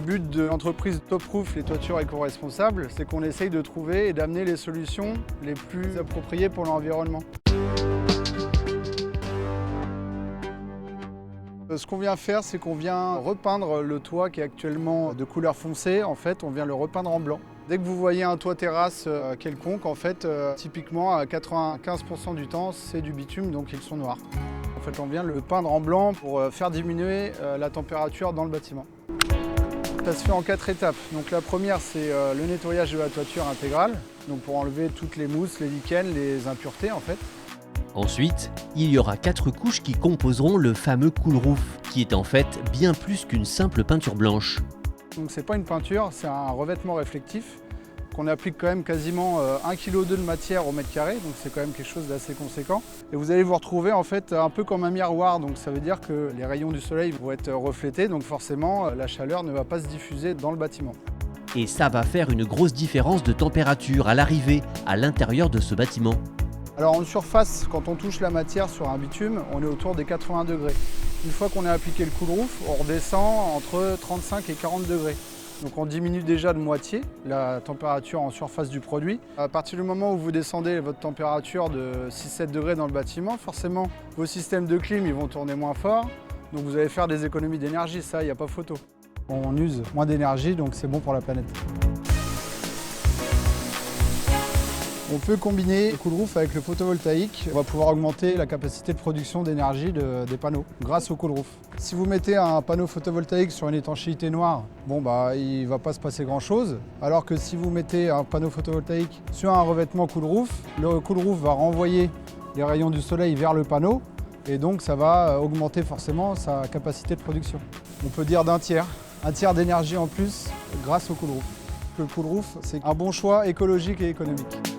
but de l'entreprise Top Roof, les toitures éco-responsables, c'est qu'on essaye de trouver et d'amener les solutions les plus appropriées pour l'environnement. Ce qu'on vient faire, c'est qu'on vient repeindre le toit qui est actuellement de couleur foncée. En fait, on vient le repeindre en blanc. Dès que vous voyez un toit terrasse quelconque, en fait, typiquement à 95% du temps, c'est du bitume, donc ils sont noirs. En fait, on vient le peindre en blanc pour faire diminuer la température dans le bâtiment. Ça se fait en 4 étapes. Donc la première, c'est le nettoyage de la toiture intégrale, donc pour enlever toutes les mousses, les lichens, les impuretés en fait. Ensuite, il y aura 4 couches qui composeront le fameux cool roof, qui est en fait bien plus qu'une simple peinture blanche. Donc c'est pas une peinture, c'est un revêtement réflectif qu'on applique quand même quasiment 1,2 kg de matière au mètre carré, donc c'est quand même quelque chose d'assez conséquent. Et vous allez vous retrouver en fait un peu comme un miroir, donc ça veut dire que les rayons du soleil vont être reflétés, donc forcément la chaleur ne va pas se diffuser dans le bâtiment. Et ça va faire une grosse différence de température à l'arrivée, à l'intérieur de ce bâtiment. Alors en surface, quand on touche la matière sur un bitume, on est autour des 80 degrés. Une fois qu'on a appliqué le cool roof, on redescend entre 35 et 40 degrés. Donc on diminue déjà de moitié la température en surface du produit. À partir du moment où vous descendez votre température de 6-7 degrés dans le bâtiment, forcément vos systèmes de clim ils vont tourner moins fort. Donc vous allez faire des économies d'énergie, ça il n'y a pas photo. On use moins d'énergie, donc c'est bon pour la planète. On peut combiner le cool roof avec le photovoltaïque. On va pouvoir augmenter la capacité de production d'énergie des panneaux grâce au cool roof. Si vous mettez un panneau photovoltaïque sur une étanchéité noire, il ne va pas se passer grand chose. Alors que si vous mettez un panneau photovoltaïque sur un revêtement cool roof, le cool roof va renvoyer les rayons du soleil vers le panneau et donc ça va augmenter forcément sa capacité de production. On peut dire d'un tiers d'énergie en plus grâce au cool roof. Le cool roof, c'est un bon choix écologique et économique.